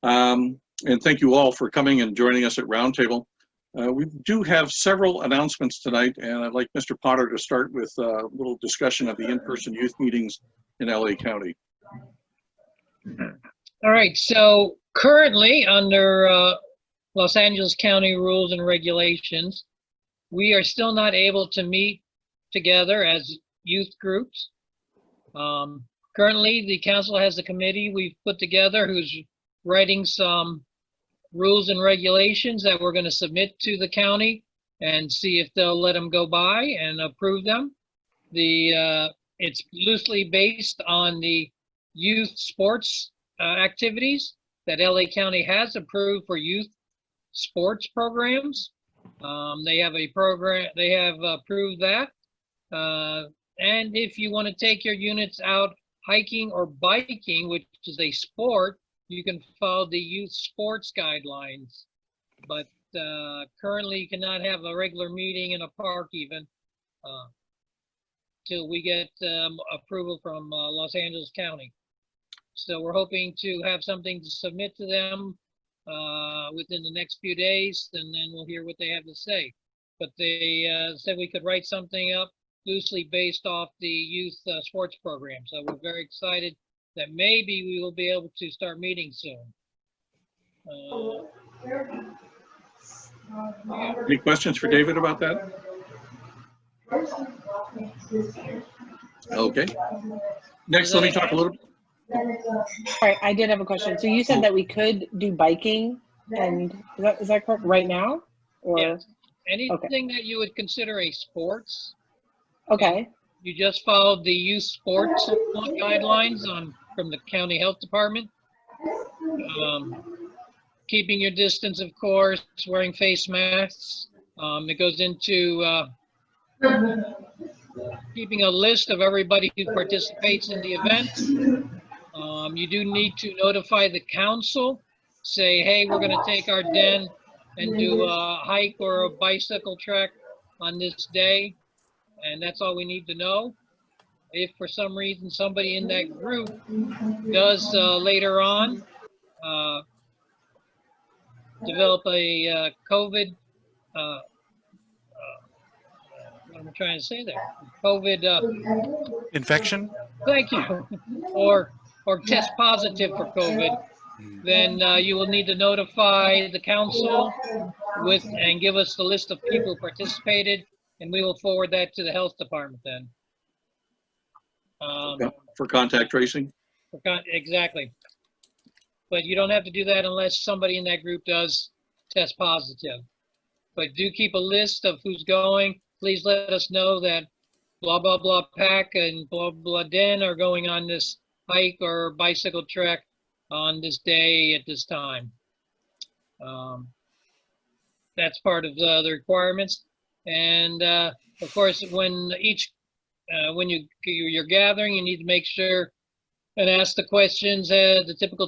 And thank you all for coming and joining us at Roundtable. We do have several announcements tonight, and I'd like Mr. Potter to start with a little discussion of the in-person youth meetings in LA County. All right, so currently under Los Angeles County rules and regulations, we are still not able to meet together as youth groups. Currently, the council has a committee we've put together who's writing some rules and regulations that we're going to submit to the county and see if they'll let them go by and approve them. It's loosely based on the youth sports activities that LA County has approved for youth sports programs. They have a program, they have approved that. And if you want to take your units out hiking or biking, which is a sport, you can follow the youth sports guidelines. But currently you cannot have a regular meeting in a park even till we get approval from Los Angeles County. So we're hoping to have something to submit to them within the next few days, and then we'll hear what they have to say. But they said we could write something up loosely based off the youth sports program. So we're very excited that maybe we will be able to start meeting soon. Any questions for David about that? Okay. Next, let me talk a little. All right, I did have a question. So you said that we could do biking, and is that correct right now? Or yes. Anything that you would consider a sports. Okay. You just followed the youth sports guidelines from the county health department. Keeping your distance, of course, wearing face masks. It goes into keeping a list of everybody who participates in the event. You do need to notify the council, say, hey, we're going to take our den and do a hike or a bicycle trek on this day. And that's all we need to know. If for some reason somebody in that group does later on develop a COVID, what am I trying to say there? COVID infection? Thank you. Or test positive for COVID, then you will need to notify the council and give us the list of people who participated, and we will forward that to the health department then. For contact tracing? Exactly. But you don't have to do that unless somebody in that group does test positive. But do keep a list of who's going. Please let us know that blah, blah, blah pack and blah, blah den are going on this hike or bicycle trek on this day at this time. That's part of the requirements. And of course, when you're gathering, you need to make sure and ask the questions, the typical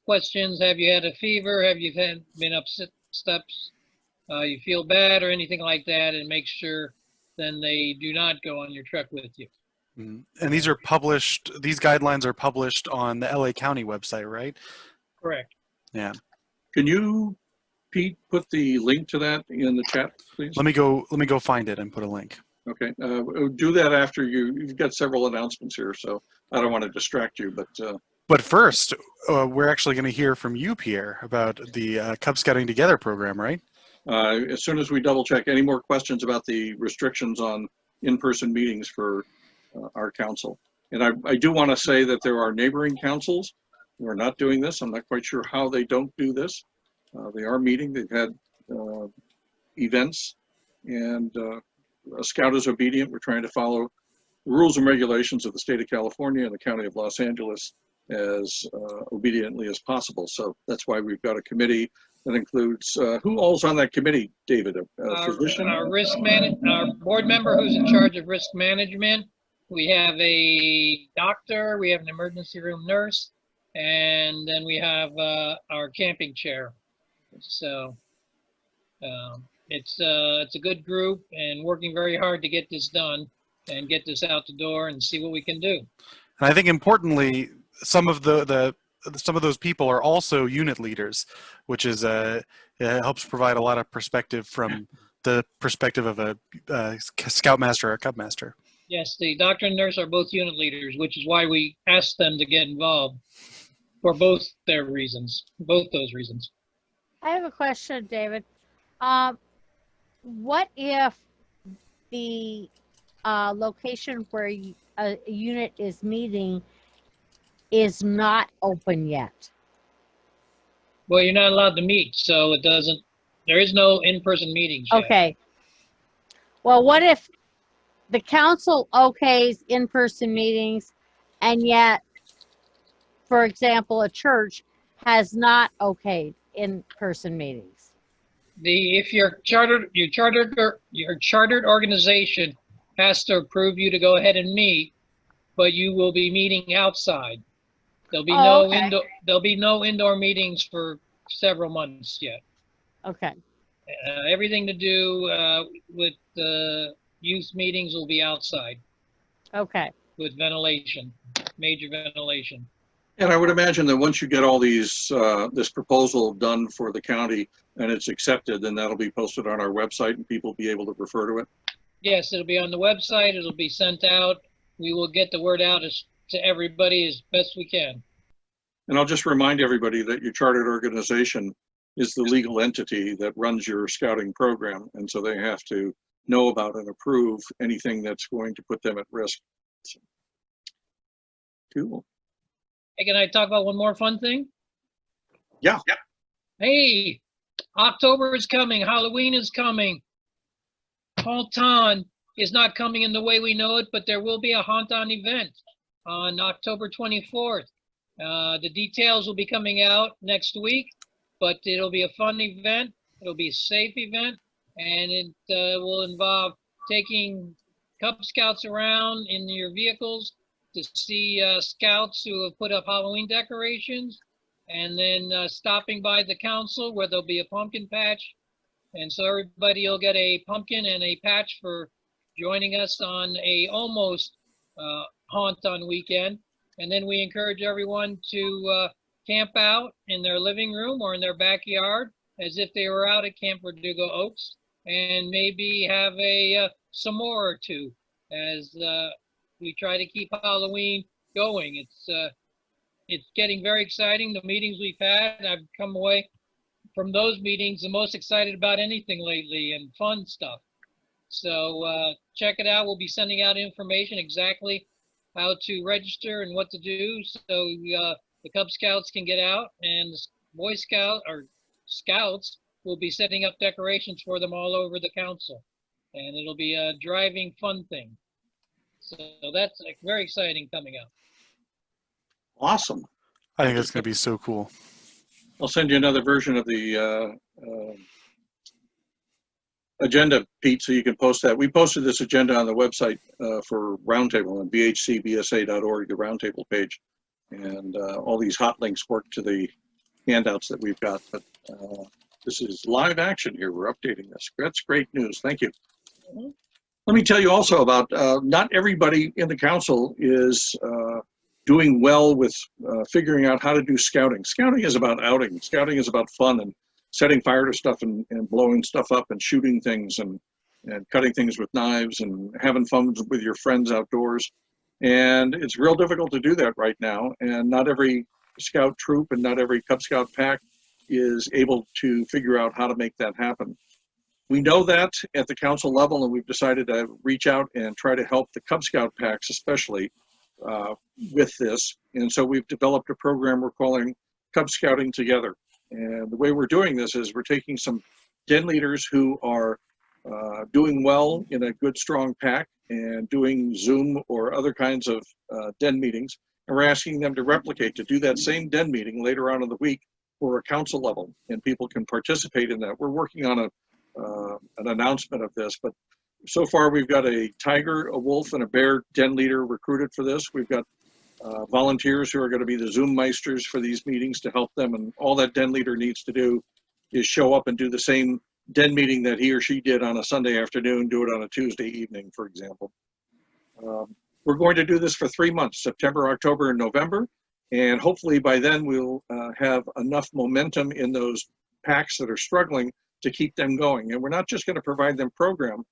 questions. Have you had a fever? Have you been upset steps? You feel bad or anything like that, and make sure then they do not go on your trek with you. And these are published, these guidelines are published on the LA County website, right? Correct. Yeah. Can you, Pete, put the link to that in the chat, please? Let me go find it and put a link. Okay, do that after you've got several announcements here, so I don't want to distract you, But first, we're actually going to hear from you, Pierre, about the Cub Scouting Together program, right? as soon as we double check, any more questions about the restrictions on in-person meetings for our council. And I do want to say that there are neighboring councils who are not doing this. I'm not quite sure how they don't do this. They are meeting. They've had events, and a scout is obedient. We're trying to follow the rules and regulations of the state of California and the county of Los Angeles as obediently as possible. So that's why we've got a committee that includes, who all's on that committee, David? A physician? Our board member who's in charge of risk management. We have a doctor, we have an emergency room nurse, and then we have our camping chair. So it's a good group and working very hard to get this done and get this out the door and see what we can do. And I think importantly, some of the some of those people are also unit leaders, which is helps provide a lot of perspective from the perspective of a scoutmaster or a cubmaster. Yes, the doctor and nurse are both unit leaders, which is why we asked them to get involved for both those reasons. I have a question, David. What if the location where a unit is meeting is not open yet? Well, you're not allowed to meet, so there is no in-person meetings yet. Okay. Well, what if the council okays in-person meetings and yet, for example, a church has not okayed in-person meetings? If your chartered organization has to approve you to go ahead and meet, but you will be meeting outside. There'll be no indoor meetings for several months yet. Okay. Everything to do with the youth meetings will be outside Okay. with ventilation, major ventilation. And I would imagine that once you get all these, this proposal done for the county and it's accepted, then that'll be posted on our website and people will be able to refer to it. Yes, it'll be on the website. It'll be sent out. We will get the word out to everybody as best we can. And I'll just remind everybody that your chartered organization is the legal entity that runs your scouting program. And so they have to know about and approve anything that's going to put them at risk. So, cool. Hey, can I talk about one more fun thing? Yeah. Hey, October is coming. Halloween is coming. Haunton is not coming in the way we know it, but there will be a Haunton event on October 24th. The details will be coming out next week, but it'll be a fun event. It'll be a safe event, and it will involve taking Cub Scouts around in your vehicles to see scouts who have put up Halloween decorations, and then stopping by the council where there'll be a pumpkin patch. And so everybody will get a pumpkin and a patch for joining us on a almost Haunton weekend. And then we encourage everyone to camp out in their living room or in their backyard as if they were out at Camp Verdugo Oaks, and maybe have a s'more or two as we try to keep Halloween going. It's getting very exciting. The meetings we've had, I've come away from those meetings the most excited about anything lately, and fun stuff. So check it out. We'll be sending out information exactly how to register and what to do, so the Cub Scouts can get out, and the Boy Scout or Scouts will be setting up decorations for them all over the council, and it'll be a driving fun thing. So that's very exciting coming up. Awesome. I think that's going to be so cool. I'll send you another version of the agenda, Pete, so you can post that. We posted this agenda on the website for Roundtable on bhcbsa.org, the Roundtable page. And all these hot links work to the handouts that we've got. But this is live action here. We're updating this. That's great news. Thank you. Mm-hmm. Let me tell you also about not everybody in the council is doing well with figuring out how to do scouting. Scouting is about outing. Scouting is about fun and setting fire to stuff and blowing stuff up and shooting things and cutting things with knives and having fun with your friends outdoors. And it's real difficult to do that right now. And not every scout troop and not every Cub Scout pack is able to figure out how to make that happen. We know that at the council level, and we've decided to reach out and try to help the Cub Scout packs especially with this. And so we've developed a program we're calling Cub Scouting Together. And the way we're doing this is we're taking some den leaders who are doing well in a good, strong pack and doing Zoom or other kinds of den meetings. And we're asking them to replicate, to do that same den meeting later on in the week for a council level, and people can participate in that. We're working on an announcement of this, but so far we've got a tiger, a wolf, and a bear den leader recruited for this. We've got volunteers who are going to be the Zoom meisters for these meetings to help them, and all that den leader needs to do is show up and do the same den meeting that he or she did on a Sunday afternoon, do it on a Tuesday evening, for example. We're going to do this for 3 months, September, October, and November. And hopefully by then we'll have enough momentum in those packs that are struggling to keep them going. And we're not just going to provide them program.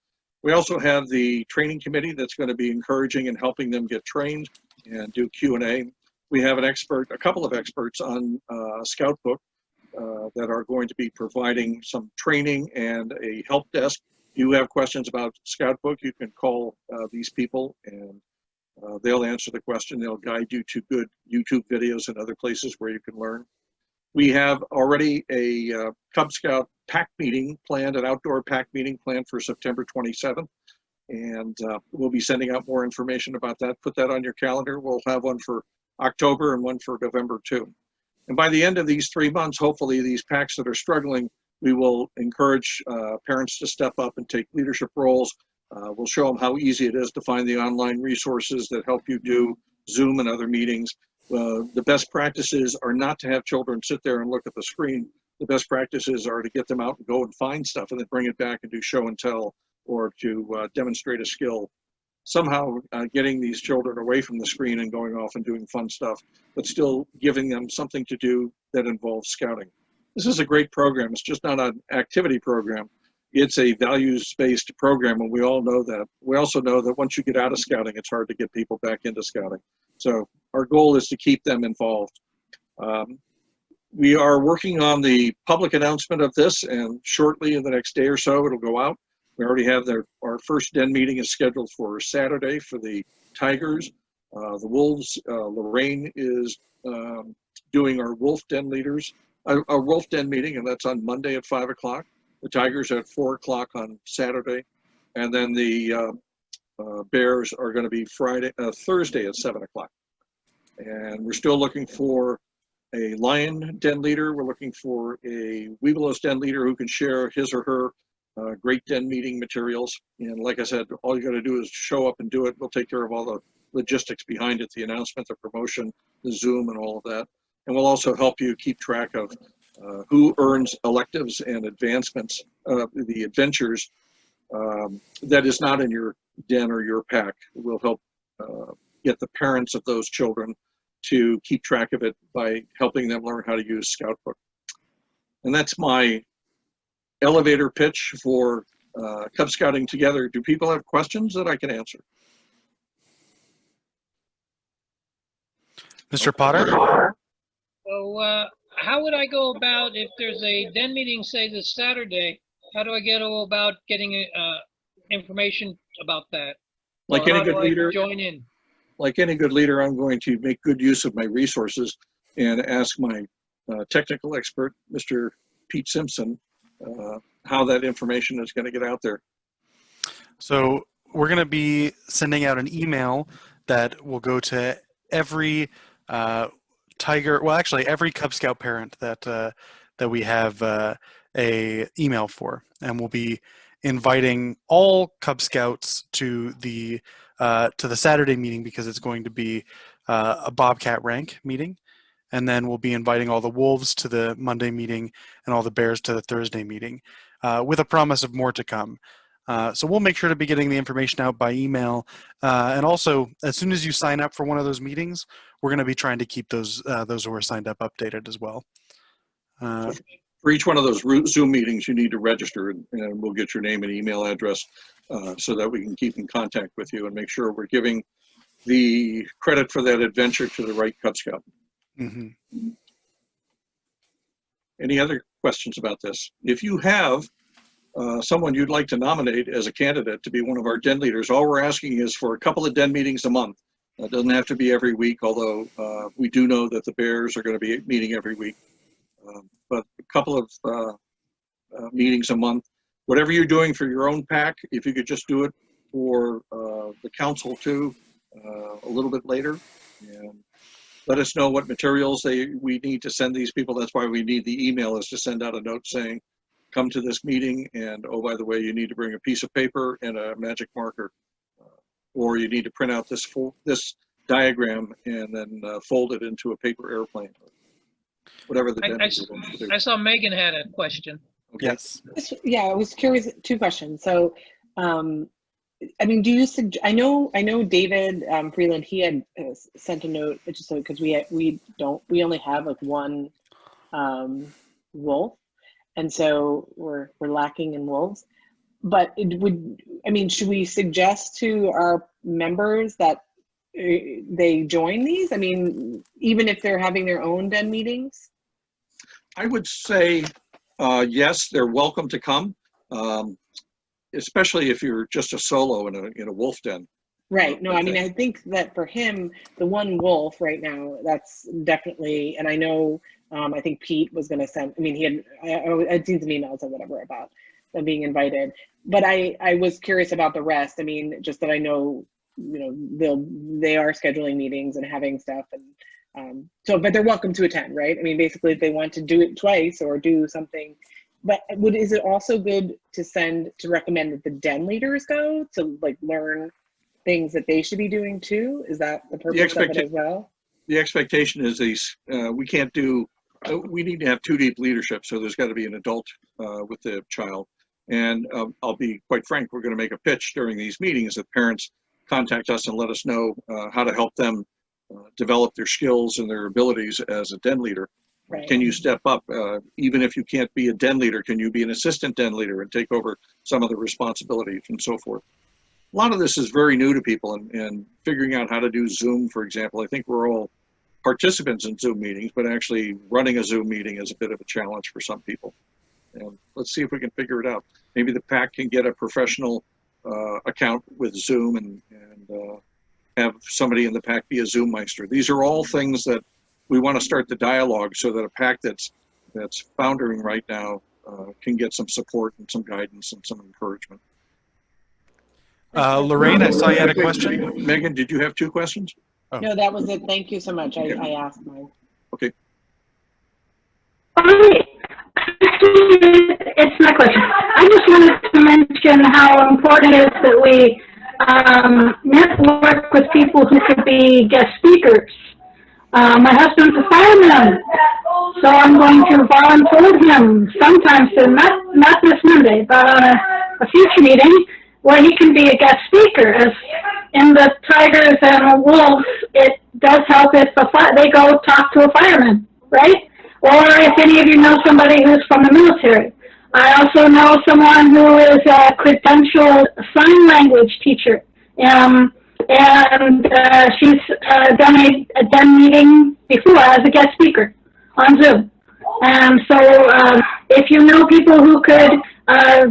We also have the training committee that's going to be encouraging and helping them get trained and do Q&A. We have a couple of experts on Scoutbook that are going to be providing some training and a help desk. If you have questions about Scoutbook, you can call these people and they'll answer the question. They'll guide you to good YouTube videos and other places where you can learn. We have already a Cub Scout pack meeting planned, an outdoor pack meeting planned for September 27th. And we'll be sending out more information about that. Put that on your calendar. We'll have one for October and one for November too. And by the end of these 3 months, hopefully these packs that are struggling, we will encourage parents to step up and take leadership roles. We'll show them how easy it is to find the online resources that help you do Zoom and other meetings. The best practices are not to have children sit there and look at the screen. The best practices are to get them out and go and find stuff and then bring it back and do show and tell or to demonstrate a skill. Somehow getting these children away from the screen and going off and doing fun stuff, but still giving them something to do that involves scouting. This is a great program. It's just not an activity program. It's a values-based program, and we all know that. We also know that once you get out of scouting, it's hard to get people back into scouting. So our goal is to keep them involved. We are working on the public announcement of this, and shortly in the next day or so, it'll go out. We already have our first den meeting is scheduled for Saturday for the Tigers. The Wolves, Lorraine is doing our wolf den leaders, our wolf den meeting, and that's on Monday at 5 o'clock. The Tigers are at 4 o'clock on Saturday. And then the Bears are going to be Thursday at 7 o'clock. And we're still looking for a lion den leader. We're looking for a Webelos den leader who can share his or her great den meeting materials. And like I said, all you got to do is show up and do it. We'll take care of all the logistics behind it, the announcement, the promotion, the Zoom, and all of that. And we'll also help you keep track of who earns electives and advancements, the adventures that is not in your den or your pack. We'll help get the parents of those children to keep track of it by helping them learn how to use Scoutbook. And that's my elevator pitch for Cub Scouting Together. Do people have questions that I can answer? Mr. Potter? So how would I go about if there's a den meeting, say this Saturday? How do I go about getting information about that? Like Or any how do good I leader, join in? like any good leader, I'm going to make good use of my resources and ask my technical expert, Mr. Pete Simpson, how that information is going to get out there. So we're going to be sending out an email that will go to every every Cub Scout parent that we have a email for, and we'll be inviting all Cub Scouts to the Saturday meeting because it's going to be a Bobcat rank meeting, and then we'll be inviting all the Wolves to the Monday meeting and all the Bears to the Thursday meeting, with a promise of more to come. So we'll make sure to be getting the information out by email, and also as soon as you sign up for one of those meetings, we're going to be trying to keep those who are signed up updated as well. For each one of those Zoom meetings, you need to register, and we'll get your name and email address so that we can keep in contact with you and make sure we're giving the credit for that adventure to the right Cub Scout. Mm-hmm. Any other questions about this? If you have someone you'd like to nominate as a candidate to be one of our den leaders, all we're asking is for a couple of den meetings a month. It doesn't have to be every week, although we do know that the Bears are going to be meeting every week. But a couple of meetings a month. Whatever you're doing for your own pack, if you could just do it for the council too, a little bit later. And let us know what materials we need to send these people. That's why we need the email, is to send out a note saying, come to this meeting, and oh, by the way, you need to bring a piece of paper and a magic marker. Or you need to print out this diagram and then fold it into a paper airplane. Whatever the dentist wants to do. I saw Megan had a question. Okay. Yes. Yeah, I was curious. 2 questions. So I mean, do you I know David Freeland, he had sent a note just so because we only have like one wolf, and so we're lacking in wolves. But it would, I mean, should we suggest to our members that they join these? I mean, even if they're having their own den meetings? I would say, yes, they're welcome to come, especially if you're just a solo in a wolf den. Right. No, I mean, I think that for him, the one wolf right now, that's definitely, and I know, I think Pete was going to send, I mean, I'd seen some emails or whatever about them being invited, but I was curious about the rest. I mean, just that I know, they are scheduling meetings and having stuff, and but they're welcome to attend, right? I mean, basically, if they want to do it twice or do something, but is it also good to recommend that the den leaders go to like learn things that they should be doing too? Is that the purpose of it as well? The expectation is we can't do, we need to have two deep leadership, so there's got to be an adult with the child. And I'll be quite frank, we're going to make a pitch during these meetings that parents contact us and let us know how to help them develop their skills and their abilities as a den leader. Right. Can you step up? Even if you can't be a den leader, can you be an assistant den leader and take over some of the responsibilities and so forth? A lot of this is very new to people, and figuring out how to do Zoom, for example. I think we're all participants in Zoom meetings, but actually running a Zoom meeting is a bit of a challenge for some people. And let's see if we can figure it out. Maybe the PAC can get a professional account with Zoom and have somebody in the PAC be a Zoom meister. These are all things that we want to start the dialogue so that a PAC that's foundering right now can get some support and some guidance and some encouragement. Lorraine, I saw you had a question. Megan, did you have two questions? Oh. No, that was it. Thank you so much. I asked mine. Okay. It's my question. I just wanted to mention how important it is that we network with people who could be guest speakers. My husband's a fireman, so I'm going to volunteer him sometime soon, not this Monday, but on a future meeting where he can be a guest speaker. As in the tigers and wolves, it does help if they go talk to a fireman, right? Or if any of you know somebody who's from the military. I also know someone who is a credentialed sign language teacher. And she's done a den meeting before as a guest speaker on Zoom. And so if you know people who could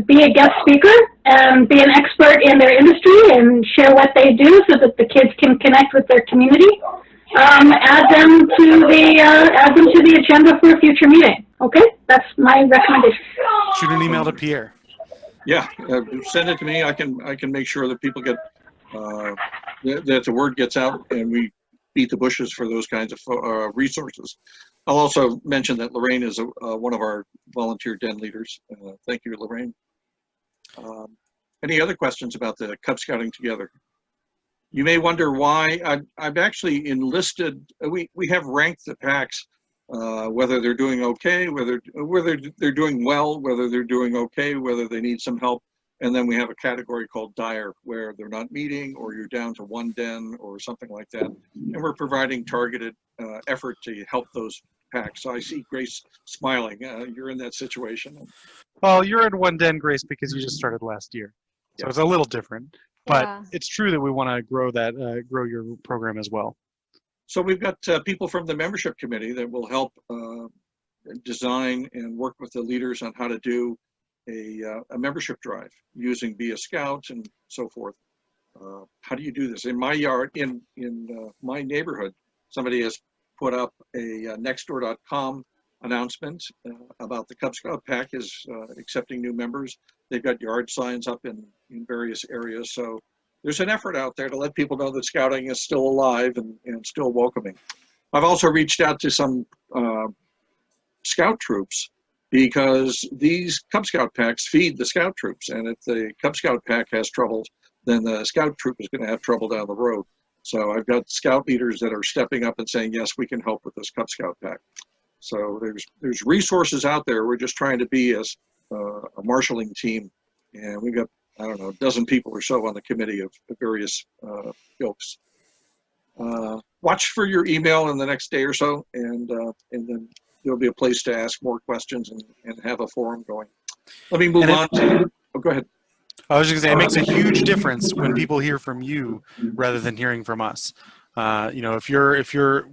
be a guest speaker and be an expert in their industry and share what they do so that the kids can connect with their community, add them to the agenda for a future meeting. Okay, that's my recommendation. Shoot an email to Pierre. Yeah, send it to me. I can make sure that people get that the word gets out and we beat the bushes for those kinds of resources. I'll also mention that Lorraine is one of our volunteer den leaders. Thank you, Lorraine. Any other questions about the Cub Scouting Together? You may wonder why I've actually enlisted, we have ranked the PACs, whether they're doing okay, whether they're doing well, whether they're doing okay, whether they need some help. And then we have a category called dire, where they're not meeting or you're down to one den or something like that. And we're providing targeted effort to help those PACs. So I see Grace smiling. You're in that situation. Well, you're at one den, Grace, because you just started last year. So it's a little different. But it's true that we want to grow your program as well. So we've got people from the membership committee that will help design and work with the leaders on how to do a membership drive using Be a Scout and so forth. How do you do this? In my yard, in my neighborhood, somebody has put up a nextdoor.com announcement about the Cub Scout PAC is accepting new members. They've got yard signs up in various areas. So there's an effort out there to let people know that scouting is still alive and still welcoming. I've also reached out to some scout troops because these Cub Scout PACs feed the scout troops. And if the Cub Scout PAC has troubles, then the scout troop is going to have trouble down the road. So I've got scout leaders that are stepping up and saying, yes, we can help with this Cub Scout PAC. So there's resources out there. We're just trying to be as a marshaling team. And we've got I don't know, a dozen people or so on the committee of various ilks. Watch for your email in the next day or so, and then there'll be a place to ask more questions and have a forum going. Let me move on to, oh, go ahead. I was just gonna say, it makes a huge difference when people hear from you rather than hearing from us. You know,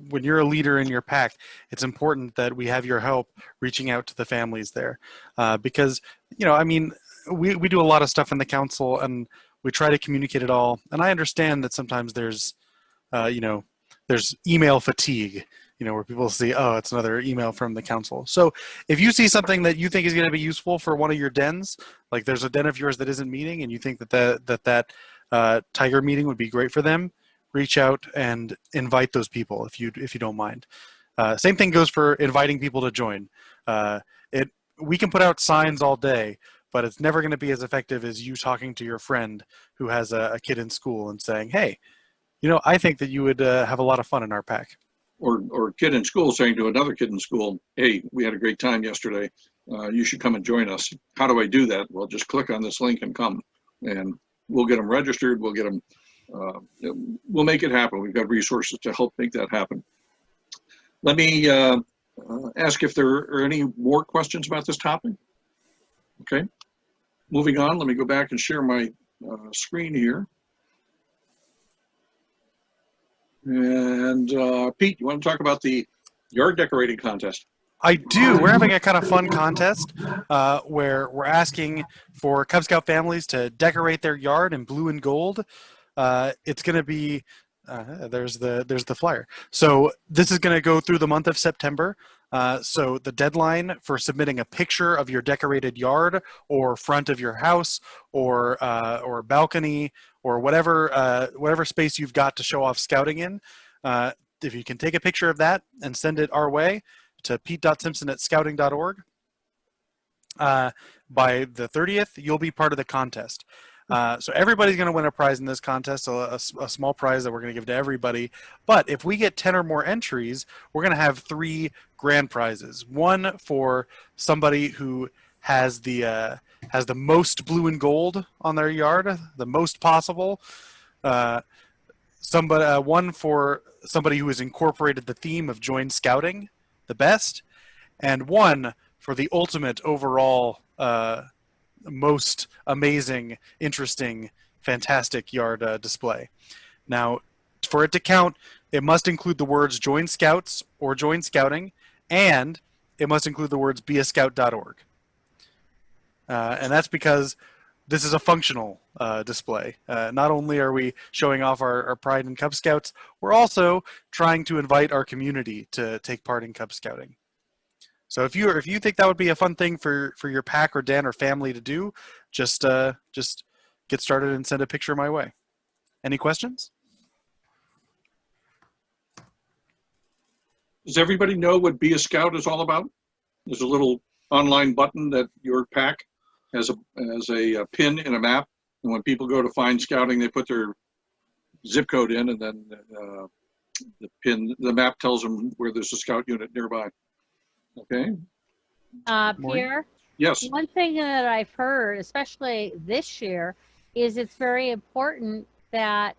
when you're a leader in your pack, it's important that we have your help reaching out to the families there, because, you know, I mean, we do a lot of stuff in the council and we try to communicate it all. And I understand that sometimes there's, you know, there's email fatigue, you know, where people see, oh, it's another email from the council. So if you see something that you think is going to be useful for one of your dens, like there's a den of yours that isn't meeting and you think that tiger meeting would be great for them, reach out and invite those people if you don't mind. Same thing goes for inviting people to join. We can put out signs all day, but it's never going to be as effective as you talking to your friend who has a kid in school and saying, hey, you know, I think that you would have a lot of fun in our pack. Or a kid in school saying to another kid in school, hey, we had a great time yesterday. You should come and join us. How do I do that? Well, just click on this link and come. And we'll get them registered. We'll get them, we'll make it happen. We've got resources to help make that happen. Let me ask if there are any more questions about this topic. Okay. Moving on, let me go back and share my screen here. And Pete, you want to talk about the yard decorating contest? I do. We're having a kind of fun contest where we're asking for Cub Scout families to decorate their yard in blue and gold. It's going to be there's the flyer. So this is going to go through the month of September. So the deadline for submitting a picture of your decorated yard or front of your house or balcony or whatever space you've got to show off scouting in, if you can take a picture of that and send it our way to pete.simpson@scouting.org, by the 30th, you'll be part of the contest. So everybody's going to win a prize in this contest, a small prize that we're going to give to everybody. But if we get 10 or more entries, we're going to have 3 grand prizes. One for somebody who has the most blue and gold on their yard, the most possible. One for somebody who has incorporated the theme of join scouting, the best, and one for the ultimate overall most amazing, interesting, fantastic yard display. Now, for it to count, it must include the words join scouts or join scouting, and it must include the words beascout.org. And that's because this is a functional display. Not only are we showing off our pride in Cub Scouts, we're also trying to invite our community to take part in Cub Scouting. So if you think that would be a fun thing for your pack or den or family to do, just get started and send a picture my way. Any questions? Does everybody know what Be a Scout is all about? There's a little online button that your pack has a pin in a map, and when people go to find scouting, they put their zip code in, and then the map tells them where there's a scout unit nearby. Okay. Pierre? Yes. One thing that I've heard, especially this year, is it's very important that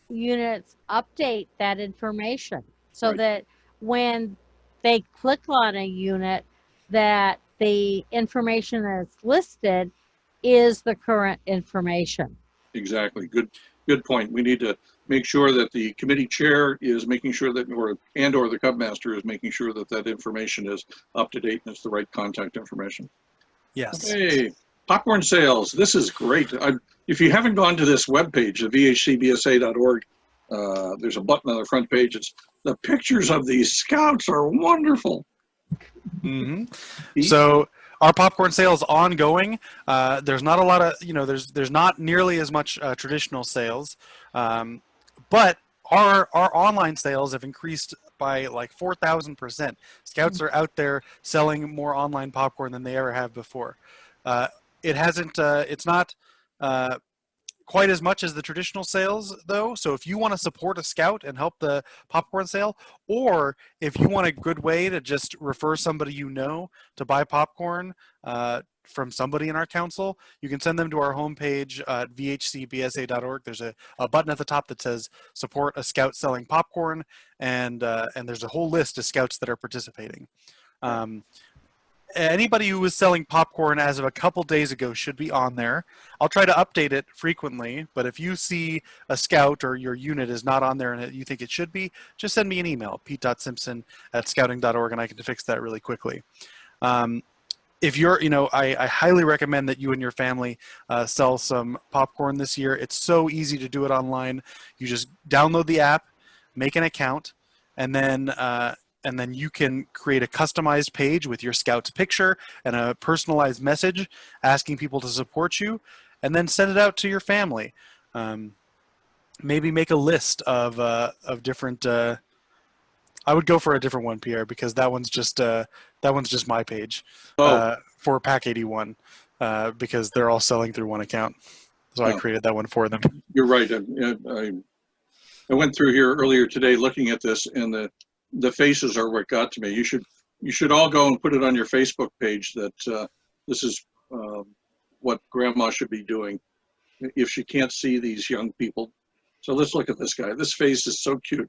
units update that information so Right. that when they click on a unit, that the information that's listed is the current information. Exactly. Good point. We need to make sure that the committee chair is making sure that, or the Cub Master is making sure that that information is up to date and it's the right contact information. Yes. Okay. Popcorn sales. This is great. If you haven't gone to this webpage, the vhcbsa.org, there's a button on the front page. The pictures of these scouts are wonderful. Mm-hmm. So our popcorn sale is ongoing. There's not a lot of, there's not nearly as much traditional sales, but our online sales have increased by like 4,000%. Scouts are out there selling more online popcorn than they ever have before. It hasn't. It's not. quite as much as the traditional sales, though. So if you want to support a Scout and help the popcorn sale, or if you want a good way to just refer somebody you know to buy popcorn from somebody in our council, you can send them to our homepage at vhcbsa.org. There's a button at the top that says support a Scout selling popcorn, and there's a whole list of Scouts that are participating. Anybody who was selling popcorn as of a couple days ago should be on there. I'll try to update it frequently, but if you see a Scout or your unit is not on there and you think it should be, just send me an email, pete.simpson@scouting.org, and I can fix that really quickly. If you're, I highly recommend that you and your family sell some popcorn this year. It's so easy to do it online. You just download the app, make an account, and then you can create a customized page with your Scout's picture and a personalized message asking people to support you, and then send it out to your family. Maybe make a list of different. I would go for a different one, Pierre, because that one's just my page for Pack 81 because they're all selling through one account. So I created that one for them. You're right. I went through here earlier today looking at this, and the faces are what got to me. You should all go and put it on your Facebook page that this is what Grandma should be doing if she can't see these young people. So let's look at this guy. This face is so cute.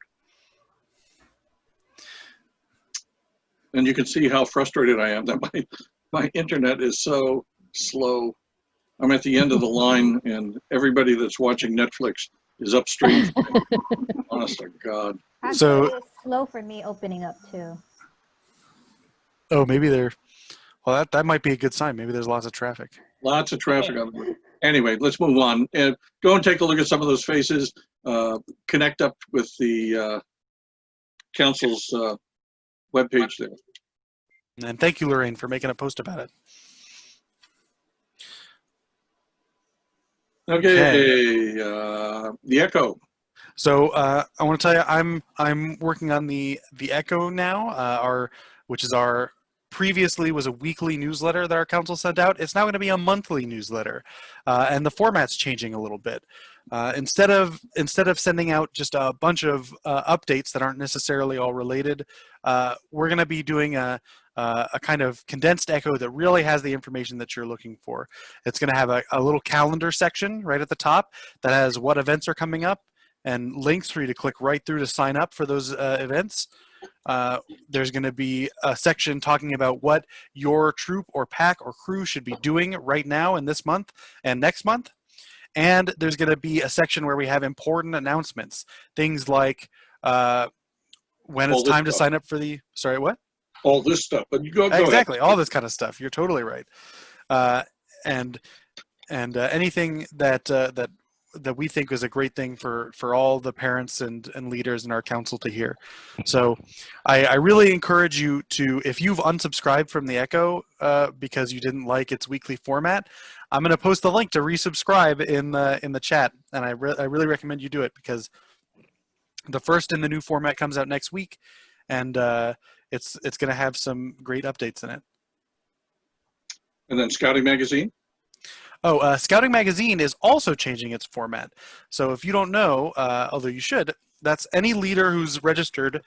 And you can see how frustrated I am that my internet is so slow. I'm at the end of the line, and everybody that's watching Netflix is upstream. Honest to God. Actually, it's slow for me opening up too. Oh, maybe well, that might be a good sign. Maybe there's lots of traffic. Lots of traffic on the way. Anyway, let's move on and go and take a look at some of those faces. Connect up with the council's webpage there. And thank you, Lorraine, for making a post about it. Okay. The Echo. So I want to tell you, I'm working on the Echo now, which is our previously was a weekly newsletter that our council sent out. It's now going to be a monthly newsletter, and the format's changing a little bit. Instead of sending out just a bunch of updates that aren't necessarily all related, we're going to be doing a kind of condensed Echo that really has the information that you're looking for. It's going to have a little calendar section right at the top that has what events are coming up and links for you to click right through to sign up for those events. There's going to be a section talking about what your troop or pack or crew should be doing right now in this month and next month. And there's going to be a section where we have important announcements, things like when it's time to sign up for the, sorry, what? All this stuff, but you go exactly, ahead. all this kind of stuff. You're totally right. And anything that we think is a great thing for all the parents and leaders in our council to hear. So I really encourage you to, if you've unsubscribed from the Echo because you didn't like its weekly format, I'm going to post the link to resubscribe in the chat, and I really recommend you do it because the first in the new format comes out next week, and it's going to have some great updates in it. And then Scouting Magazine. Oh, Scouting Magazine is also changing its format. So if you don't know, although you should, that's any leader who's registered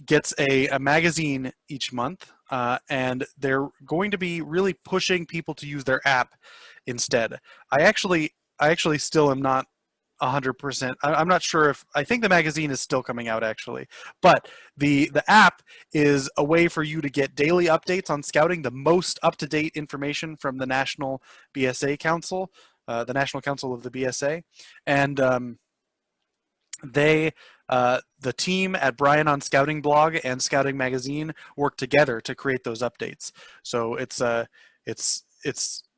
gets a magazine each month, and they're going to be really pushing people to use their app instead. I actually still am not 100%. I'm not sure if, I think the magazine is still coming out actually, but the app is a way for you to get daily updates on scouting, the most up-to-date information from the National BSA Council, the National Council of the BSA, and the team at Brian on Scouting blog and Scouting Magazine work together to create those updates. So it's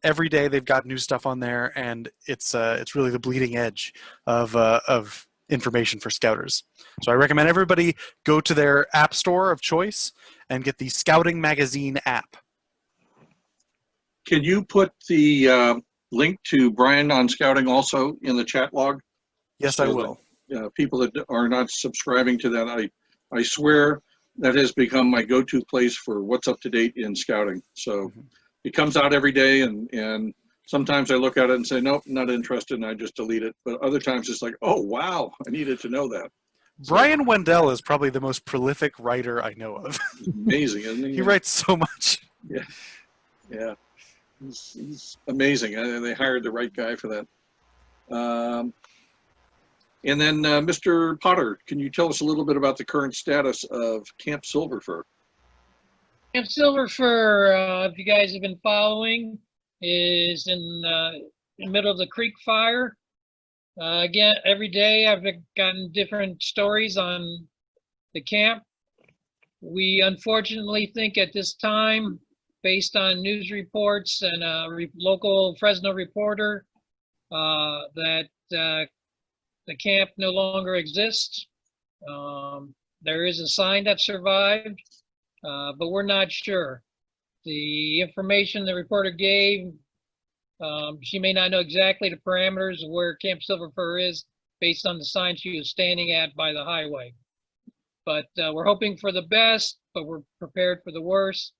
every day they've got new stuff on there, and it's really the bleeding edge of information for scouters. So I recommend everybody go to their app store of choice and get the Scouting Magazine app. Can you put the link to Brian on Scouting also in the chat log? Yes, I will. People that are not subscribing to that, I swear that has become my go-to place for what's up to date in scouting. So it comes out every day, and Sometimes I look at it and say, nope, not interested, and I just delete it. But other times it's like, oh, wow, I needed to know that. So, Brian Wendell is probably the most prolific writer I know of. amazing, isn't he? He writes so much. Yeah, he's amazing. And they hired the right guy for that. And then Mr. Potter, can you tell us a little bit about the current status of Camp Silver Fir? Camp Silver Fir, if you guys have been following, is in the middle of the creek fire. Again, every day I've gotten different stories on the camp. We unfortunately think at this time, based on news reports and a local Fresno reporter, that the camp no longer exists. There is a sign that survived, but we're not sure. The information the reporter gave, she may not know exactly the parameters of where Camp Silver Fir is based on the sign she was standing at by the highway. But we're hoping for the best, but we're prepared for the worst.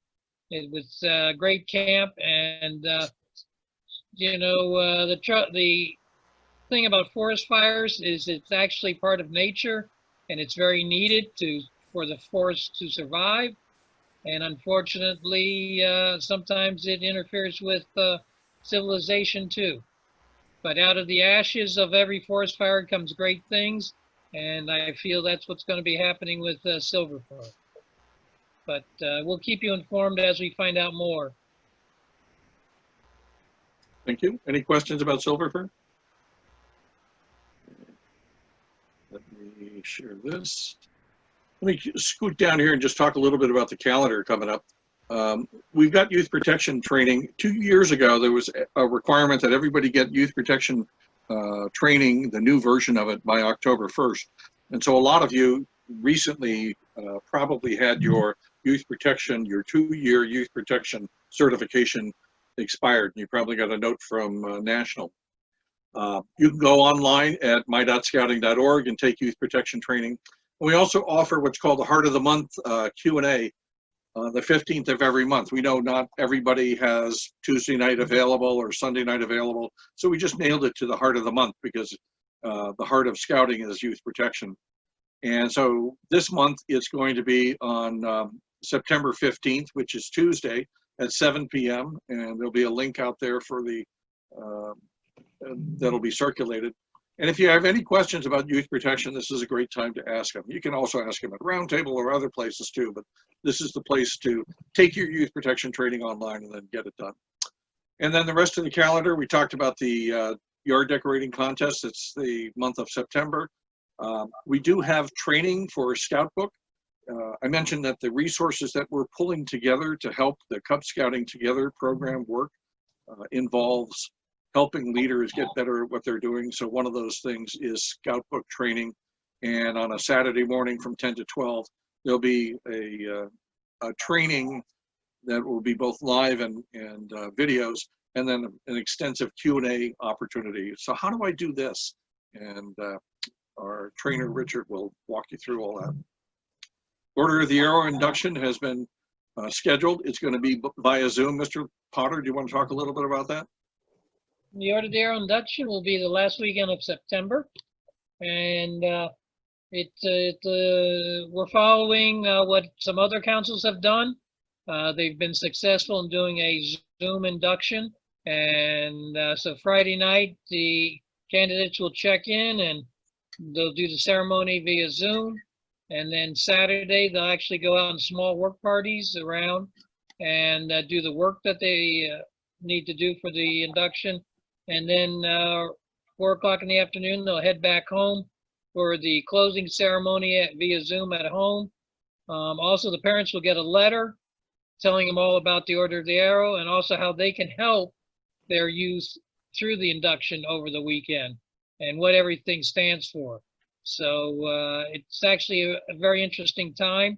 It was a great camp, and you know, the thing about forest fires is it's actually part of nature, and it's very needed for the forest to survive. And unfortunately, sometimes it interferes with civilization too. But out of the ashes of every forest fire comes great things, and I feel that's what's going to be happening with Silver Fir. But we'll keep you informed as we find out more. Thank you. Any questions about Silver Fir? Let me share this. Let me scoot down here and just talk a little bit about the calendar coming up. We've got youth protection training. 2 years ago, there was a requirement that everybody get youth protection training, the new version of it, by October 1st. And so a lot of you recently probably had your youth protection, your 2-year youth protection certification expired. You probably got a note from National. You can go online at my.scouting.org and take youth protection training. We also offer what's called the Heart of the Month Q&A the 15th of every month. We know not everybody has Tuesday night available or Sunday night available, so we just nailed it to the heart of the month because the heart of scouting is youth protection. And so this month it's going to be on September 15th, which is Tuesday at 7 p.m. And there'll be a link out there for the that'll be circulated. And if you have any questions about youth protection, this is a great time to ask them. You can also ask them at Roundtable or other places too, but this is the place to take your youth protection training online and then get it done. And then the rest of the calendar, we talked about the yard decorating contest. It's the month of September. We do have training for Scoutbook. I mentioned that the resources that we're pulling together to help the Cub Scouting Together program work involves helping leaders get better at what they're doing. So one of those things is Scoutbook training. And on a Saturday morning from 10 to 12, there'll be a training that will be both live and videos, and then an extensive Q&A opportunity. So how do I do this? And our trainer, Richard, will walk you through all that. Order of the Arrow induction has been scheduled. It's going to be via Zoom. Mr. Potter, do you want to talk a little bit about that? The Order of the Arrow induction will be the last weekend of September, and we're following what some other councils have done. They've been successful in doing a Zoom induction, and so Friday night the candidates will check in and they'll do the ceremony via Zoom, and then Saturday they'll actually go out in small work parties around and do the work that they need to do for the induction. And then 4 o'clock in the afternoon, they'll head back home for the closing ceremony via Zoom at home. Also, the parents will get a letter telling them all about the Order of the Arrow and also how they can help their youth through the induction over the weekend and what everything stands for. So it's actually a very interesting time.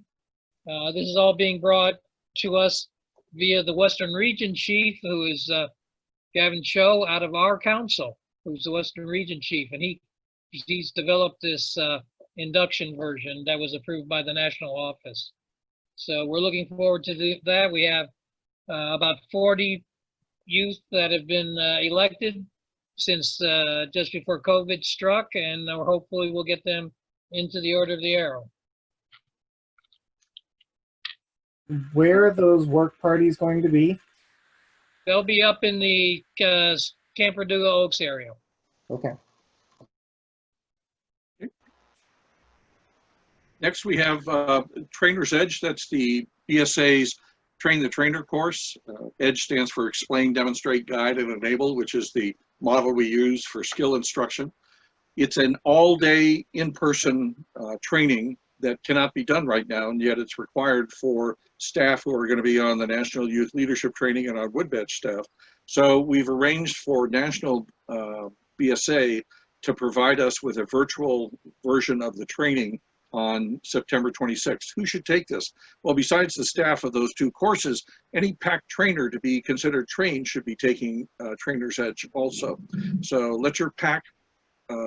This is all being brought to us via the Western Region Chief, who is Gavin Cho out of our council, who's the Western Region Chief, and he's developed this induction version that was approved by the national office. So we're looking forward to that. We have about 40 youth that have been elected since just before COVID struck, and hopefully we'll get them into the Order of the Arrow. Where are those work parties going to be? They'll be up in the Camp Verdugo Oaks area. Okay. Next, we have Trainer's Edge. That's the BSA's Train the Trainer course. EDGE stands for Explain, Demonstrate, Guide, and Enable, which is the model we use for skill instruction. It's an all-day in-person training that cannot be done right now, and yet it's required for staff who are going to be on the National Youth Leadership Training and our Woodbedge staff. So we've arranged for National BSA to provide us with a virtual version of the training on September 26th. Who should take this? Well, besides the staff of those two courses, any PAC trainer to be considered trained should be taking Trainer's Edge also. So let your PAC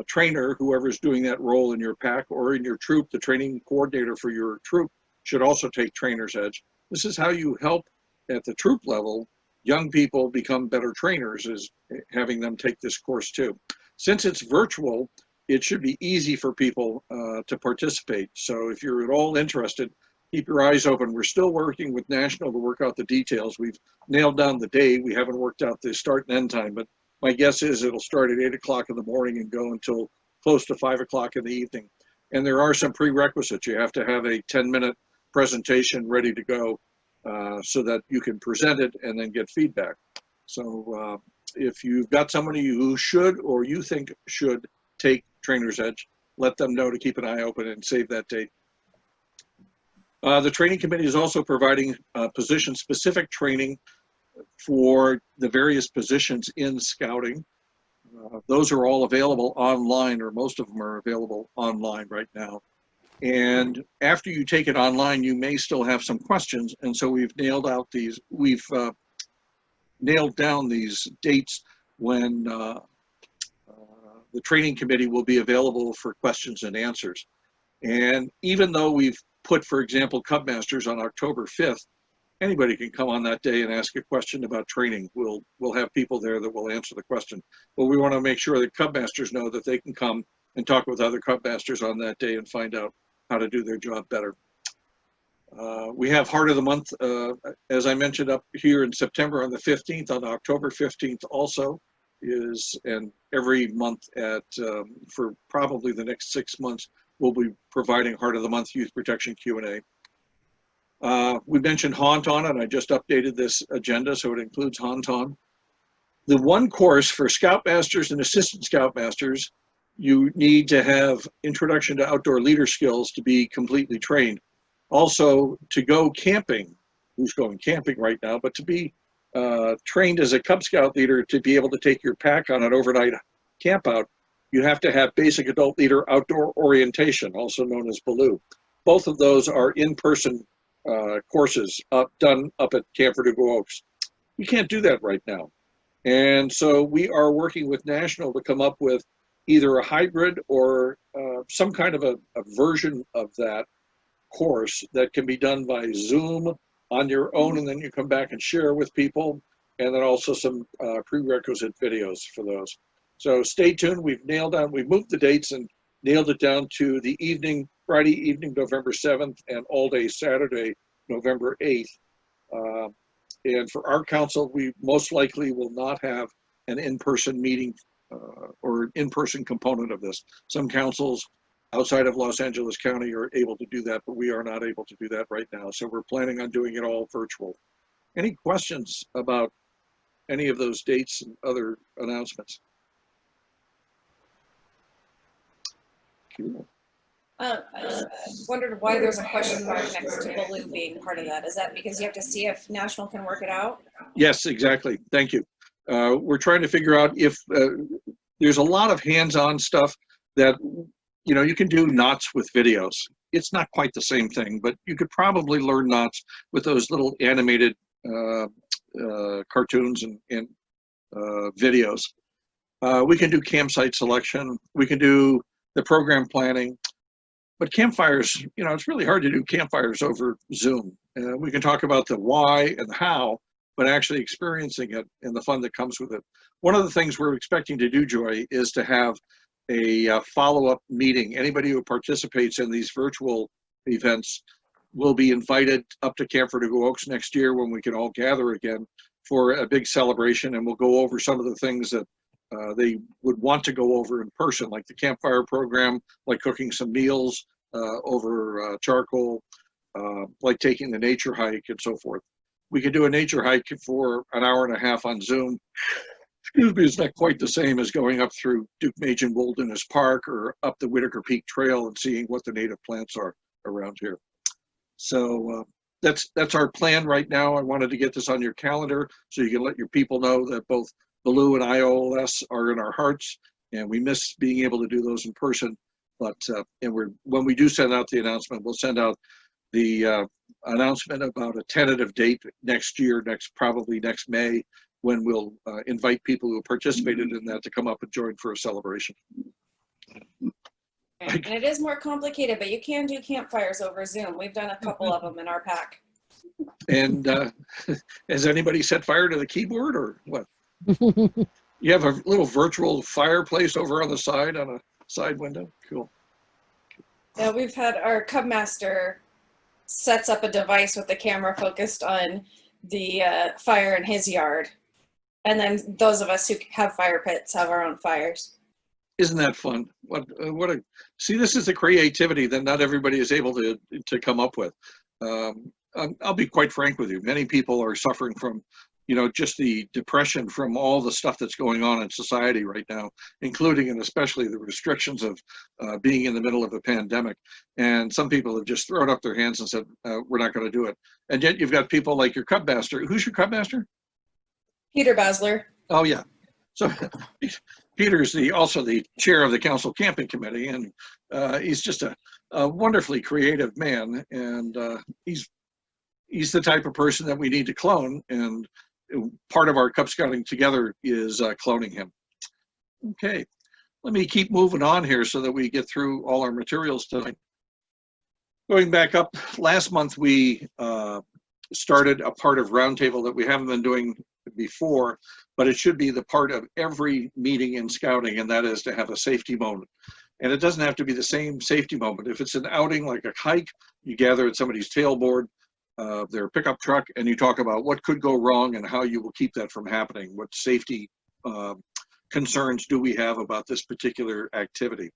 trainer, whoever's doing that role in your PAC or in your troop, the training coordinator for your troop should also take Trainer's Edge. This is how you help at the troop level young people become better trainers, is having them take this course too. Since it's virtual, it should be easy for people to participate. So if you're at all interested, keep your eyes open. We're still working with National to work out the details. We've nailed down the day. We haven't worked out the start and end time, but my guess is it'll start at 8 o'clock in the morning and go until close to 5 o'clock in the evening. And there are some prerequisites. You have to have a 10-minute presentation ready to go so that you can present it and then get feedback. So if you've got somebody who should or you think should take Trainer's Edge, let them know to keep an eye open and save that date. The training committee is also providing position-specific training for the various positions in scouting. Those are all available online, or most of them are available online right now. And after you take it online, you may still have some questions. And so we've nailed out these, we've nailed down these dates when the training committee will be available for questions and answers. And even though we've put, for example, Cub Masters on October 5th, anybody can come on that day and ask a question about training. We'll have people there that will answer the question. But we want to make sure that Cub Masters know that they can come and talk with other Cub Masters on that day and find out how to do their job better. We have Heart of the Month, as I mentioned, up here in September on the 15th. On October 15th also is, and every month at for probably the next 6 months, we'll be providing Heart of the Month Youth Protection Q&A. We mentioned Haunt-On, and I just updated this agenda, so it includes Haunt-On. The one course for Scoutmasters and Assistant Scoutmasters, you need to have Introduction to Outdoor Leader Skills to be completely trained. Also, to go camping, who's going camping right now, but to be trained as a Cub Scout leader to be able to take your pack on an overnight camp out, you have to have Basic Adult Leader Outdoor Orientation, also known as BALOO. Both of those are in-person courses done up at Camp Verdugo Oaks. You can't do that right now. And so we are working with National to come up with either a hybrid or some kind of a version of that course that can be done by Zoom on your own, and then you come back and share with people, and then also some prerequisite videos for those. So stay tuned. We've moved the dates and nailed it down to the evening, Friday evening, November 7th, and all day Saturday, November 8th. And for our council, we most likely will not have an in-person meeting or in-person component of this. Some councils outside of Los Angeles County are able to do that, but we are not able to do that right now. So we're planning on doing it all virtual. Any questions about any of those dates and other announcements? Cool. I just wondered why there's a question mark next to BALOO being part of that. Is that because you have to see if National can work it out? Yes, exactly. Thank you. We're trying to figure out if there's a lot of hands-on stuff that, you know, you can do knots with videos. It's not quite the same thing, but you could probably learn knots with those little animated cartoons and videos. We can do campsite selection. We can do the program planning. But campfires, you know, it's really hard to do campfires over Zoom. We can talk about the why and the how, but actually experiencing it and the fun that comes with it. One of the things we're expecting to do, Joy, is to have a follow-up meeting. Anybody who participates in these virtual events will be invited up to Camp Vertigo Oaks next year when we can all gather again for a big celebration, and we'll go over some of the things that they would want to go over in person, like the campfire program, like cooking some meals over charcoal, like taking the nature hike and so forth. We could do a nature hike for an hour and a half on Zoom. Excuse me, it's not quite the same as going up through Duke-Majan Wilderness Park or up the Whitaker Peak Trail and seeing what the native plants are around here. So that's our plan right now. I wanted to get this on your calendar so you can let your people know that both Baloo and IOLS are in our hearts, and we miss being able to do those in person. But when we do send out the announcement, we'll send out the announcement about a tentative date next year, probably next May, when we'll invite people who participated in that to come up and join for a celebration. And it is more complicated, but you can do campfires over Zoom. We've done a couple of them in our pack. And has anybody set fire to the keyboard or what? You have a little virtual fireplace over on the side on a side window? Cool. Yeah, we've had our Cub Master sets up a device with the camera focused on the fire in his yard. And then those of us who have fire pits have our own fires. Isn't that fun? See, this is the creativity that not everybody is able to come up with. I'll be quite frank with you. Many people are suffering from, just the depression from all the stuff that's going on in society right now, including and especially the restrictions of being in the middle of a pandemic. And some people have just thrown up their hands and said, we're not going to do it. And yet you've got people like your Cub Master. Who's your Cub Master? Peter Basler. Oh, yeah. So Peter's also the chair of the council camping committee, and he's just a wonderfully creative man, and he's the type of person that we need to clone, and part of our Cub Scouting together is cloning him. Okay, let me keep moving on here so that we get through all our materials tonight. Going back up, last month we started a part of Roundtable that we haven't been doing before, but it should be the part of every meeting in Scouting, and that is to have a safety moment. And it doesn't have to be the same safety moment. If it's an outing like a hike, you gather at somebody's tailboard, their pickup truck, and you talk about what could go wrong and how you will keep that from happening. What safety concerns do we have about this particular activity?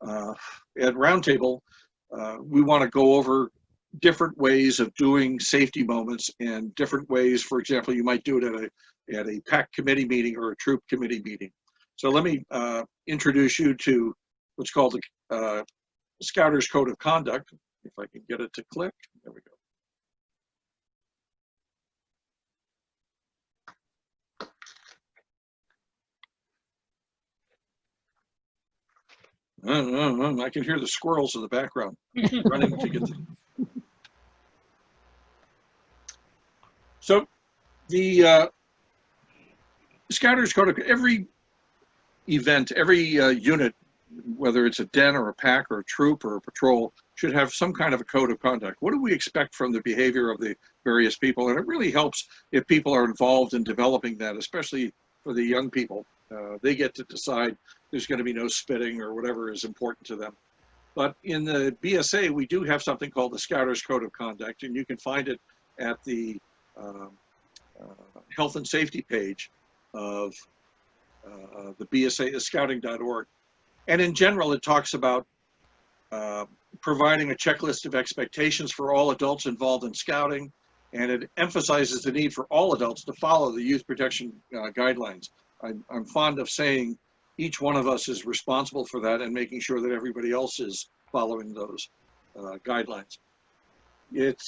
At Roundtable, we want to go over different ways of doing safety moments and different ways. For example, you might do it at a PAC committee meeting or a troop committee meeting. So let me introduce you to what's called the Scouter's Code of Conduct. If I can get it to click, there we go. I can hear the squirrels in the background running to get the. So the Scouter's Code of every event, every unit, whether it's a den or a pack or a troop or a patrol, should have some kind of a code of conduct. What do we expect from the behavior of the various people? And it really helps if people are involved in developing that, especially for the young people. They get to decide there's going to be no spitting or whatever is important to them. But in the BSA, we do have something called the Scouter's Code of Conduct, and you can find it at the health and safety page of the BSA, scouting.org. And in general, it talks about providing a checklist of expectations for all adults involved in scouting, and it emphasizes the need for all adults to follow the youth protection guidelines. I'm fond of saying each one of us is responsible for that and making sure that everybody else is following those guidelines. It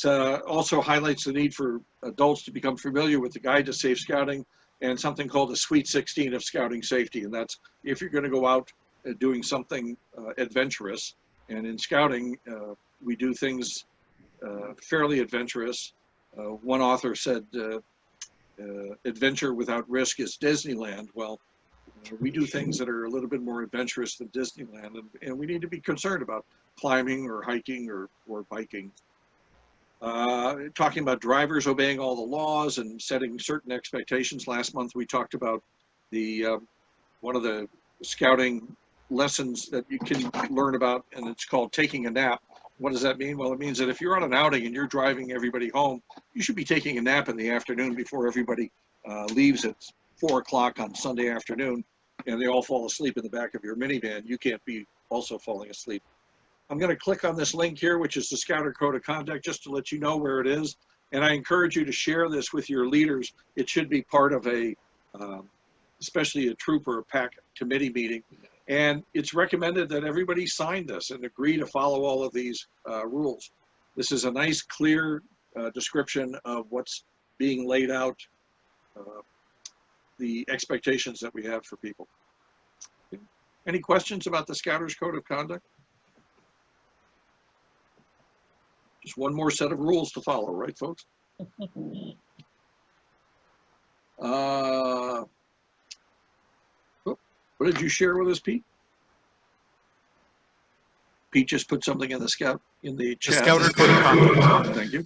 also highlights the need for adults to become familiar with the Guide to Safe Scouting and something called the Sweet 16 of Scouting Safety. And that's if you're going to go out doing something adventurous. And in Scouting, we do things fairly adventurous. One author said, adventure without risk is Disneyland. Well, we do things that are a little bit more adventurous than Disneyland, and we need to be concerned about climbing or hiking or biking. talking about drivers obeying all the laws and setting certain expectations. Last month we talked about the one of the scouting lessons that you can learn about, and it's called taking a nap. What does that mean? Well, it means that if you're on an outing and you're driving everybody home, you should be taking a nap in the afternoon before everybody leaves at 4 o'clock on Sunday afternoon, and they all fall asleep in the back of your minivan. You can't be also falling asleep. I'm going to click on this link here, which is the Scouter Code of Conduct, just to let you know where it is. And I encourage you to share this with your leaders. It should be part of a, especially a troop or a pack committee meeting. And it's recommended that everybody sign this and agree to follow all of these rules. This is a nice, clear description of what's being laid out, the expectations that we have for people. Any questions about the Scouter's Code of Conduct? Just one more set of rules to follow, right, folks? What did you share with us, Pete? Pete just put something in the chat. The Scouter Code of Conduct. Thank you.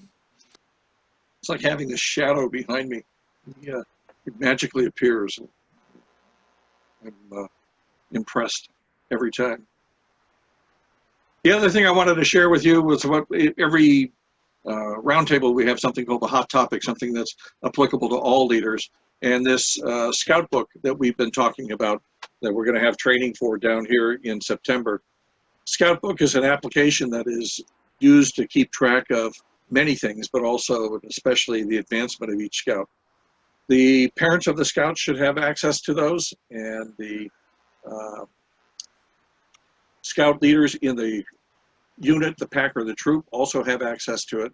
It's like having this shadow behind me. Yeah, it magically appears. I'm impressed every time. The other thing I wanted to share with you was what every roundtable we have something called the hot topic, something that's applicable to all leaders. And this Scoutbook that we've been talking about, that we're going to have training for down here in September. Scoutbook is an application that is used to keep track of many things, but also and especially the advancement of each scout. The parents of the scouts should have access to those, and the scout leaders in the unit, the pack, or the troop also have access to it.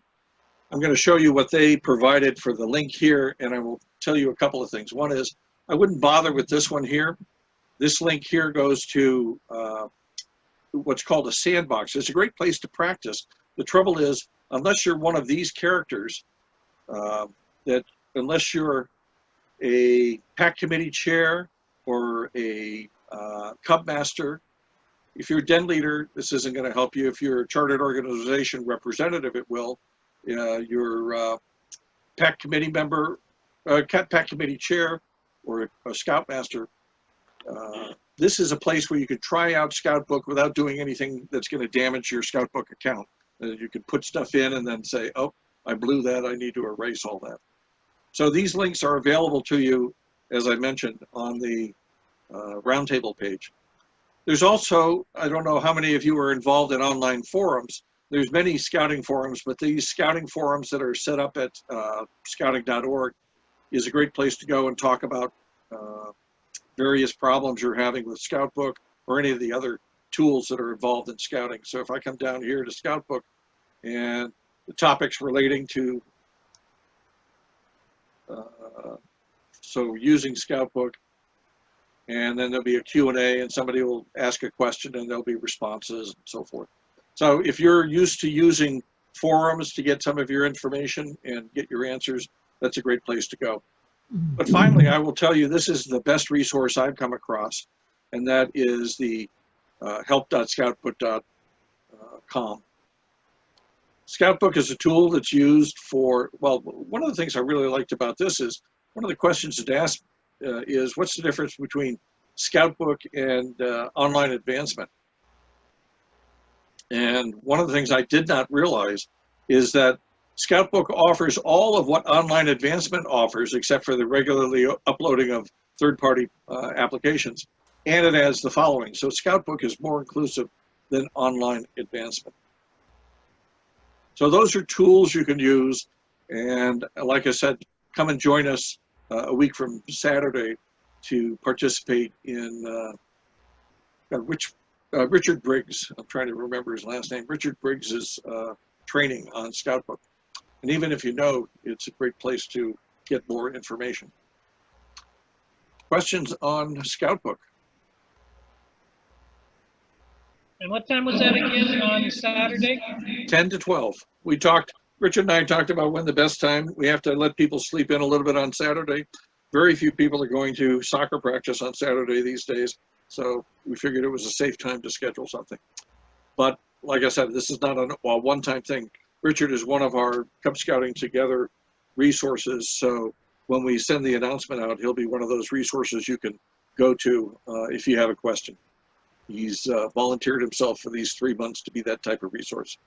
I'm going to show you what they provided for the link here, and I will tell you a couple of things. One is, I wouldn't bother with this one here. This link here goes to what's called a sandbox. It's a great place to practice. The trouble is, unless you're one of these characters, unless you're a pack committee chair or a cub master, if you're a den leader, this isn't going to help you. If you're a chartered organization representative, it will. Your pack committee member, pack committee chair, or a scoutmaster. This is a place where you could try out Scoutbook without doing anything that's going to damage your Scoutbook account. You could put stuff in and then say, oh, I blew that, I need to erase all that. So these links are available to you, as I mentioned, on the Roundtable page. There's also, I don't know how many of you are involved in online forums. There's many scouting forums, but these scouting forums that are set up at scouting.org is a great place to go and talk about various problems you're having with Scoutbook or any of the other tools that are involved in scouting. So if I come down here to Scoutbook and the topics relating to so using Scoutbook, and then there'll be a Q&A and somebody will ask a question and there'll be responses and so forth. So if you're used to using forums to get some of your information and get your answers, that's a great place to go. But finally, I will tell you, this is the best resource I've come across, and that is the help.scoutbook.com. Scoutbook is a tool that's used for, well, one of the things I really liked about this is, one of the questions to ask is, what's the difference between Scoutbook and online advancement? And one of the things I did not realize is that Scoutbook offers all of what online advancement offers, except for the regularly uploading of third-party applications. And it has the following. So Scoutbook is more inclusive than online advancement. So those are tools you can use. And like I said, come and join us a week from Saturday to participate in Richard Briggs, I'm trying to remember his last name, Richard Briggs's training on Scoutbook. And even if you know, it's a great place to get more information. Questions on Scoutbook? And what time was that again on Saturday? 10 to 12. We talked, Richard and I talked about when the best time. We have to let people sleep in a little bit on Saturday. Very few people are going to soccer practice on Saturday these days. So we figured it was a safe time to schedule something. But like I said, this is not a one-time thing. Richard is one of our Cub Scouting Together resources. So when we send the announcement out, he'll be one of those resources you can go to if you have a question. He's volunteered himself for these 3 months to be that type of resource.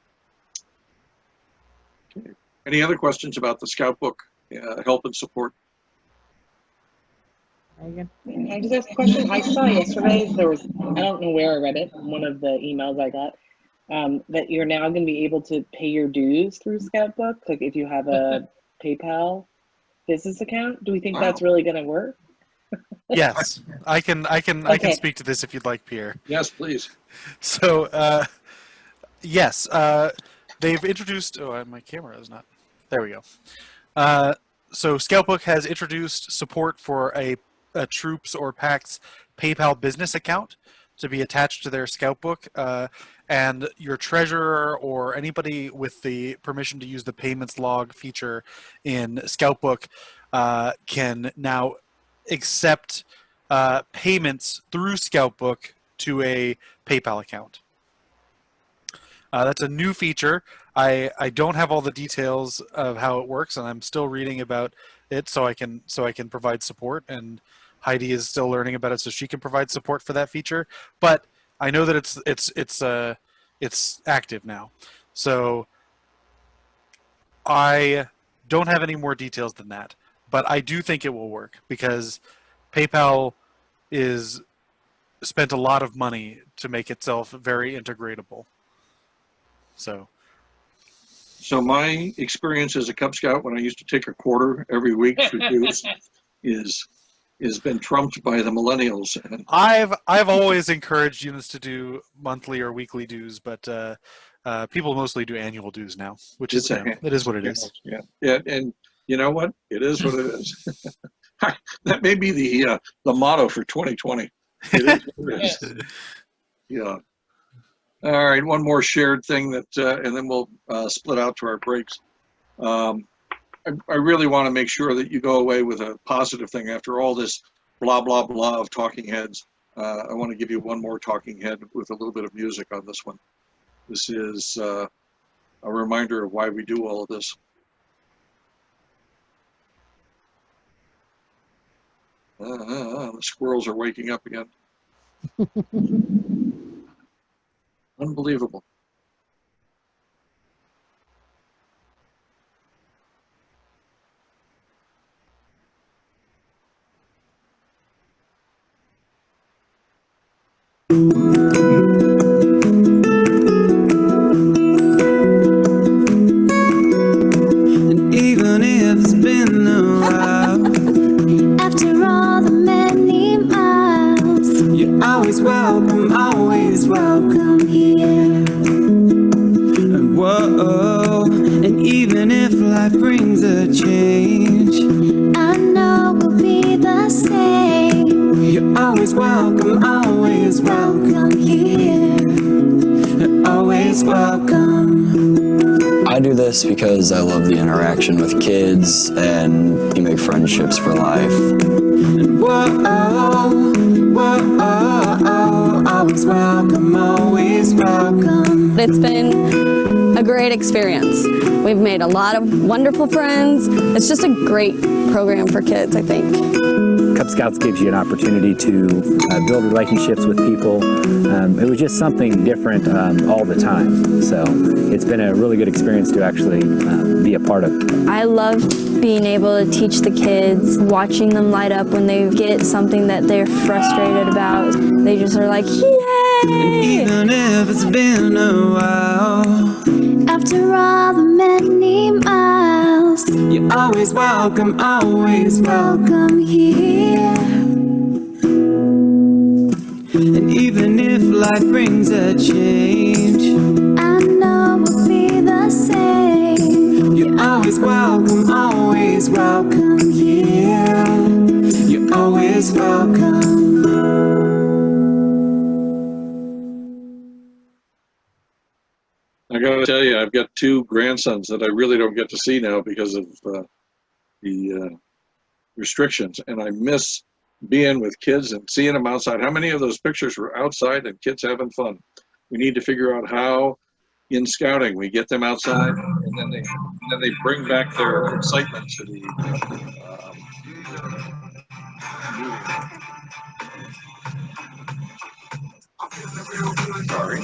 Okay. Any other questions about the Scoutbook help and support? Can I just ask a question? I saw yesterday there was, I don't know where I read it, one of the emails I got, that you're now going to be able to pay your dues through Scoutbook, like if you have a PayPal business account. Do we think that's really going to work? Yes, I can Okay. speak to this if you'd like, Pierre. Yes, please. So yes, they've introduced. Oh, my camera is not. There we go. So Scoutbook has introduced support for a troops or packs PayPal business account to be attached to their Scoutbook, and your treasurer or anybody with the permission to use the payments log feature in Scoutbook can now accept payments through Scoutbook to a PayPal account. That's a new feature. I don't have all the details of how it works, and I'm still reading about it so I can provide support. And Heidi is still learning about it, so she can provide support for that feature. But I know that it's active now. So I don't have any more details than that, but I do think it will work because PayPal is spent a lot of money to make itself very integratable. So my experience as a Cub Scout when I used to take a quarter every week for dues is been trumped by the millennials. And I've always encouraged units to do monthly or weekly dues, but people mostly do annual dues now, which is it is what it is. Yeah, and you know what? It is what it is. That may be the motto for 2020. It is what it is. Yeah. All right, one more shared thing that, and then we'll split out to our breaks. I really want to make sure that you go away with a positive thing after all this blah, blah, blah of talking heads. I want to give you one more talking head with a little bit of music on this one. This is a reminder of why we do all of this. The squirrels are waking up again. Unbelievable. And even if it's been a while, after all the many miles, you're always welcome here. And whoa, and even if life brings a change, I know we'll be the same. you're always welcome here. Always welcome. I do this because I love the interaction with kids and you make friendships for life. Whoa, always welcome. It's been a great experience. We've made a lot of wonderful friends. It's just a great program for kids, I think. Cub Scouts gives you an opportunity to build relationships with people. It was just something different all the time. So it's been a really good experience to actually be a part of. I love being able to teach the kids, watching them light up when they get something that they're frustrated about. They just are like, yay! And even if it's been a while, after all the many miles, you're always welcome here. And even if life brings a change, I know we'll be the same. you're always welcome here. You're always welcome. I got to tell you, I've got two grandsons that I really don't get to see now because of the restrictions, and I miss being with kids and seeing them outside. How many of those pictures were outside and kids having fun? We need to figure out how in scouting. We get them outside, and then they bring back their excitement to the sorry.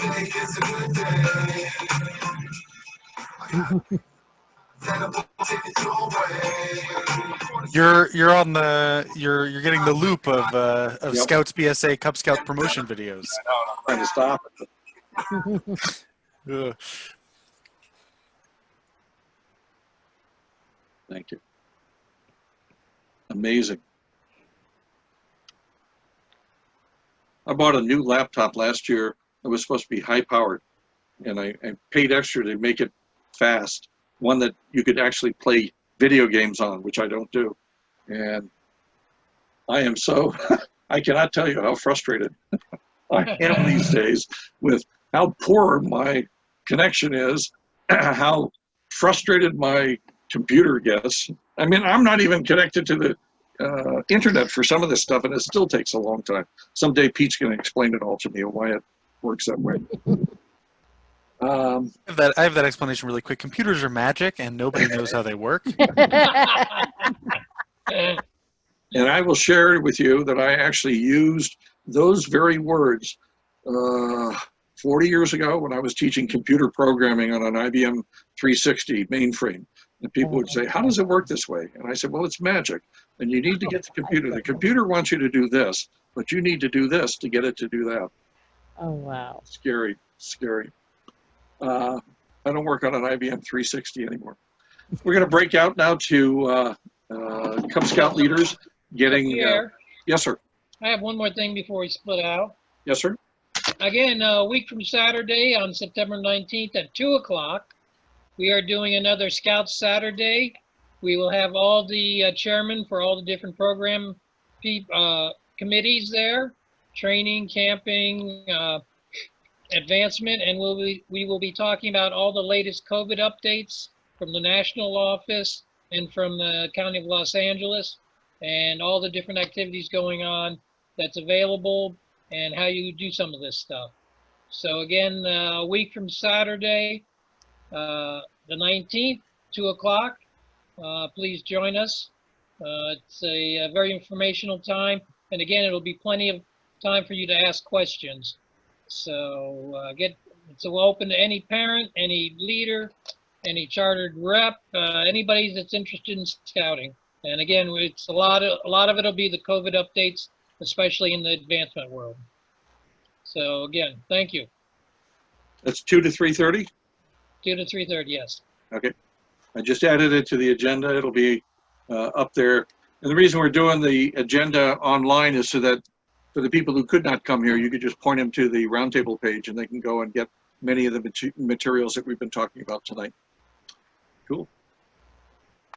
You're on the you're getting the loop of Yep. Scouts BSA Cub Scout promotion videos. I'm trying to stop it. Ugh. Thank you. Amazing. I bought a new laptop last year that was supposed to be high powered, and I paid extra to make it fast. One that you could actually play video games on, which I don't do. And I am so, I cannot tell you how frustrated I am these days with how poor my connection is, how frustrated my computer gets. I mean, I'm not even connected to the internet for some of this stuff, and it still takes a long time. Someday Pete's going to explain it all to me and why it works that way. I have that explanation really quick. Computers are magic, and nobody knows how they work. And I will share with you that I actually used those very words 40 years ago when I was teaching computer programming on an IBM 360 mainframe. And people would say, how does it work this way? And I said, well, it's magic. And you need to get the computer. The computer wants you to do this, but you need to do this to get it to do that. Oh, wow. Scary, scary. I don't work on an IBM 360 anymore. We're going to break out now to Cub Scout leaders getting... yes, sir. I have one more thing before we split out. Yes, sir. Again, a week from Saturday on September 19th at 2 o'clock, we are doing another Scout Saturday. We will have all the chairmen for all the different program committees there, training, camping, advancement, and we will be talking about all the latest COVID updates from the national office and from the County of Los Angeles, and all the different activities going on that's available and how you do some of this stuff. So again, a week from Saturday, the 19th, 2 o'clock, please join us. It's a very informational time. And again, it'll be plenty of time for you to ask questions. So it's open to any parent, any leader, any chartered rep, anybody that's interested in scouting. And again, it's a lot of it'll be the COVID updates, especially in the advancement world. So again, thank you. That's 2 to 3:30? 2 to 3:30, yes. Okay. I just added it to the agenda. It'll be up there. And the reason we're doing the agenda online is so that for the people who could not come here, you could just point them to the Roundtable page and they can go and get many of the materials that we've been talking about tonight. Cool.